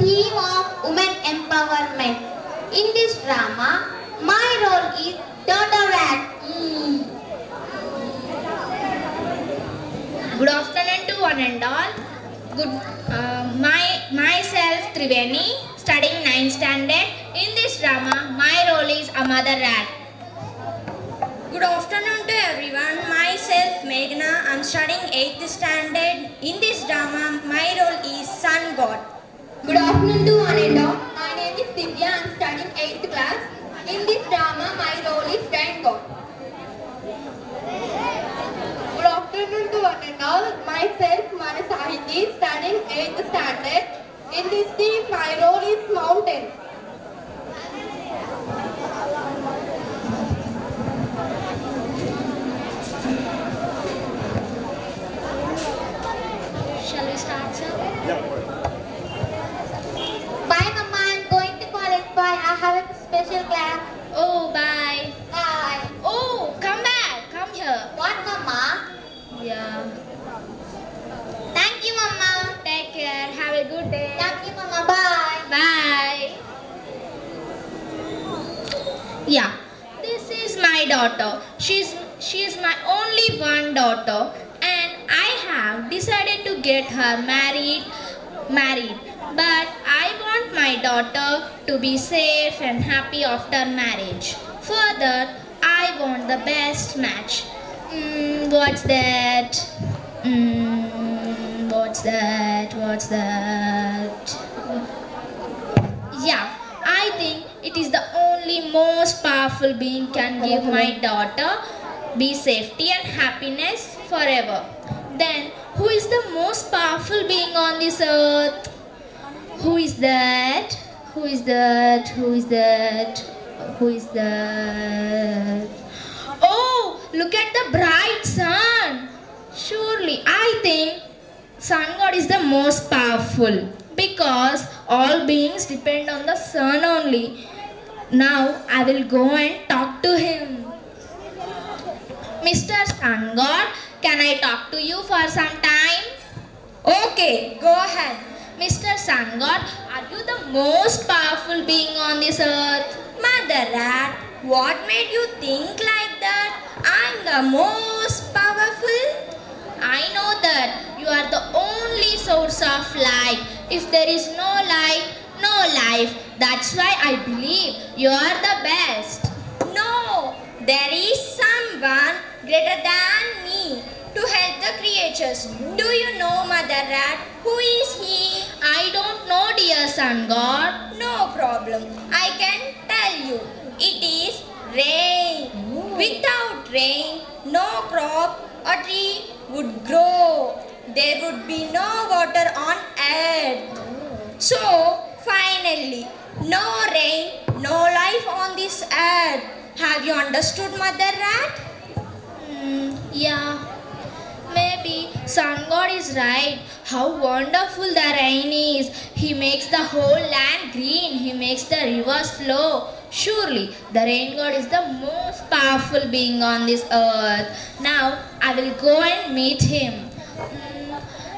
theme of women empowerment. In this drama, my role is daughter rat. Good afternoon to one and all. Myself Triveni, studying 9th standard. In this drama, my role is a mother rat. Good afternoon to everyone. Myself Meghna, I'm studying 8th standard. In this drama, my role is sun god. Good afternoon to one and all. My name is Divya. I'm studying 8th class. In this drama, my role is rain god. Good afternoon to one and all. Myself Manasahiti, studying 8th standard. In this team, my role is mountain. Shall we start, sir? Bye, Mama. I'm going to college. Bye. I have a special class. Oh, bye. Bye. Oh, come back. Come here. What, Mama? Yeah. Thank you, Mama. Take care. Have a good day. Thank you, Mama. Bye. Bye. Yeah, this is my daughter. She's my only one daughter, and I have decided to get her married. But I want my daughter to be safe and happy after marriage. Further, I want the best match. What's that? What's that? Yeah, I think it is the only most powerful being can give my daughter be safety and happiness forever. Then, who is the most powerful being on this earth? Who is that? Who is that? Who is that? Who is that? Oh, look at the bright sun. Surely, I think sun god is the most powerful because all beings depend on the sun only. Now, I will go and talk to him. Mr. Sun God, can I talk to you for some time? Okay, go ahead. Mr. Sun God, are you the most powerful being on this earth? Mother rat, what made you think like that? I'm the most powerful. I know that you are the only source of life. If there is no light, no life. That's why I believe you are the best. No, there is someone greater than me to help the creatures. Do you know, Mother Rat? Who is he? I don't know, dear Sun God. No problem. I can tell you. It is rain. Without rain, no crop or tree would grow. There would be no water on earth. So, finally, no rain, no life on this earth. Have you understood, Mother Rat? Yeah. Maybe Sun God is right. How wonderful the rain is. He makes the whole land green. He makes the rivers flow. Surely, the rain god is the most powerful being on this earth. Now, I will go and meet him.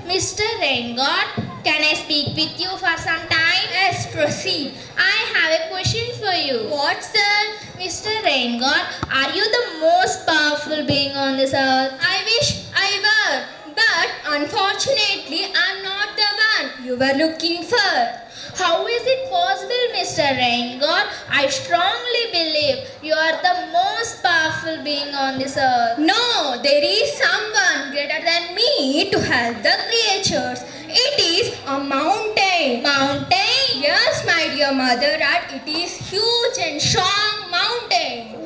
Mr. Rain God, can I speak with you for some time? Yes, proceed. I have a question for you. What's that? Mr. Rain God, are you the most powerful being on this earth? I wish I were, but unfortunately I'm not the one you were looking for. How is it possible, Mr. Rain God? I strongly believe you are the most powerful being on this earth. No, there is someone greater than me to help the creatures. It is a mountain. Mountain? Yes, my dear Mother Rat, it is huge and strong mountain.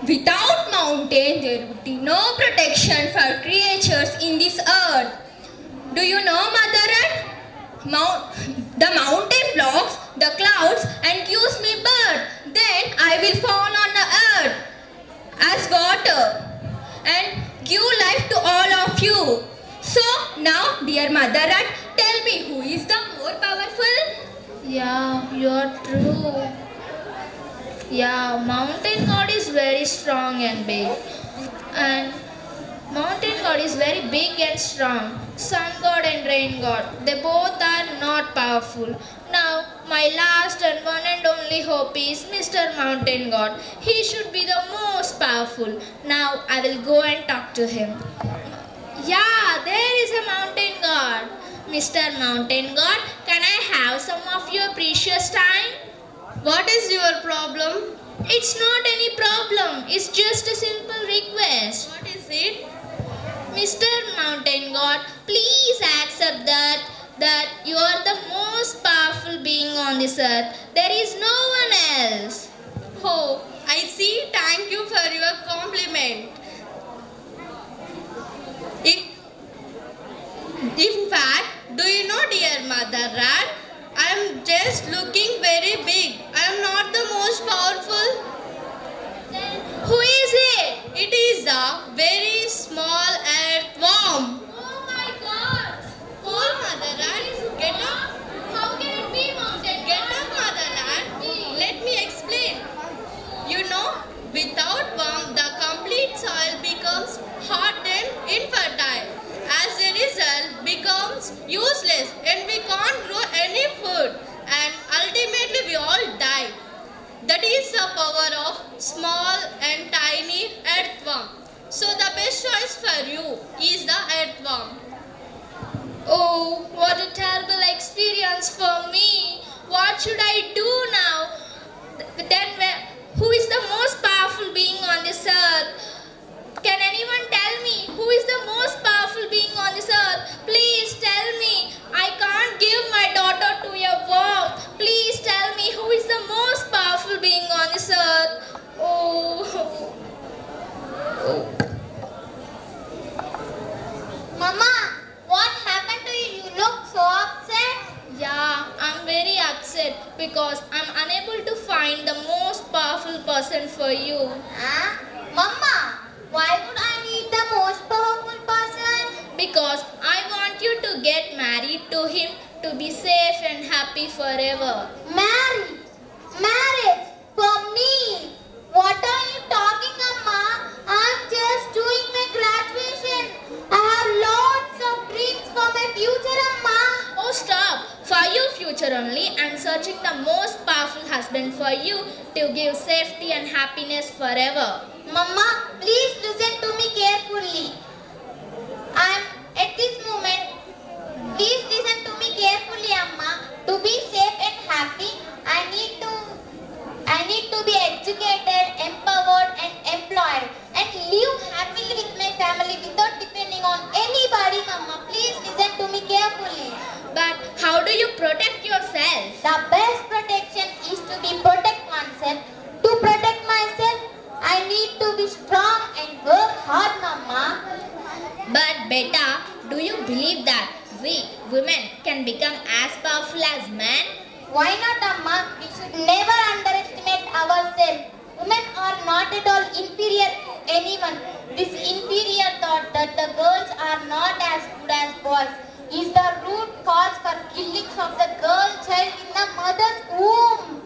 Without mountain, there would be no protection for creatures in this earth. Do you know, Mother Rat? The mountain blocks the clouds and gives me birth. Then I will fall on the earth as water and give life to all of you. So now, dear Mother Rat, tell me who is the more powerful? Yeah, you are true. Yeah, mountain god is very strong and big. And mountain god is very big and strong. Sun god and rain god, they both are not powerful. Now My last and one and only hope is Mr. Mountain God. He should be the most powerful. Now I will go and talk to him. Yeah, there is a mountain god. Mr. Mountain God, can I have some of your precious time? What is your problem? It's not any problem. It's just a simple request. What is it? Mr. Mountain God, please accept that you are the most powerful being on this earth. There is no one else. Oh, I see. Thank you for your compliment. In fact, do you know, dear mother rat, I am just looking very big. I am not the most powerful. Then who is it? It is a very small earthworm. Oh my God! Poor mother rat, get up. How can it be mountain? Get up, mother rat. Let me explain. You know, without worm, the complete soil becomes hard and infertile. As a result, becomes useless and we can't grow any food and ultimately we all die. That is the power of small and tiny earthworm. So the best choice for you is the earthworm. Oh, what a terrible experience for me. What should I do now? Then who is the most powerful being on this earth? Can anyone tell me who is the most powerful being on this earth? Please tell me. I can't give my daughter to a worm. Please tell me who is the most powerful being on this earth. Oh. Mama, what happened to you? You look so upset. Yeah, I'm very upset because I'm unable to find the most powerful person for you. Huh? Mama, why would I need the most powerful person? Because I want you to get married to him to be safe and happy forever. Marriage for me? What are you talking, Amma? I'm just doing my graduation. I have lots of dreams for my future, Amma. Oh, stop. For your future only, I'm searching the most powerful husband for you to give safety and happiness forever. Mama, please listen to me carefully. At this moment, please listen to me carefully, Amma. To be safe and happy, I need to be educated, empowered and employed and live happily with my family without depending on anybody, Mama. Please listen to me carefully. But how do you protect yourself? The best protection is to protect oneself. To protect myself, I need to be strong and work hard, Mama. But beta, do you believe that we women can become as powerful as men? Why not, Amma? We should never underestimate ourselves. Women are not at all inferior to anyone. This inferior thought that the girls are not as good as boys is the root cause for killings of the girl child in the mother's womb.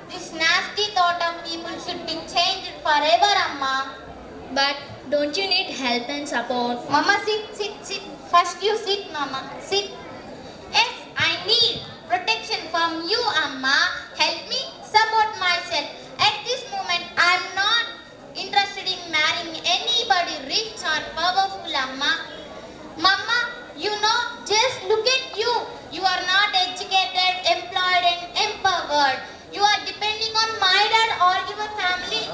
This nasty thought of people should be changed forever, Amma. But don't you need help and support? Mama, sit. First you sit, Mama. Sit. Yes, I need protection from you, Amma. Help me support myself. At this moment, I am not interested in marrying anybody rich or powerful, Amma. Mama, you know, just look at you. You are not educated, employed and empowered. You are depending on my dad or your family.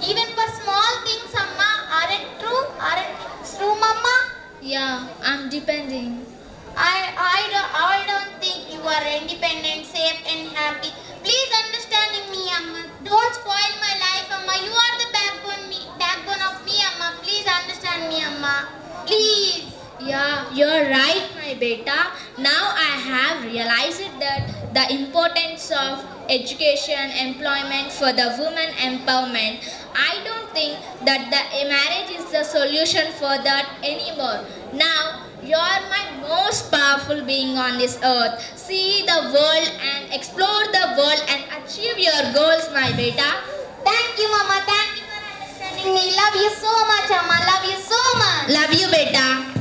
Even for small things, Amma. Aren't true? Aren't true, Mama? Yeah, I'm depending. I don't think you are independent, safe and happy. Please understand me, Amma. Don't spoil my life, Amma. You are the backbone of me, Amma. Please understand me, Amma. Please. Yeah, you're right, my beta. Now I have realized that the importance of education, employment for the women empowerment. I don't think that the marriage is the solution for that anymore. Now, you're my most powerful being on this earth. See the world and explore the world and achieve your goals, my beta. Thank you, Mama. Thank you for understanding me. Love you so much, Amma. Love you so much. Love you, beta.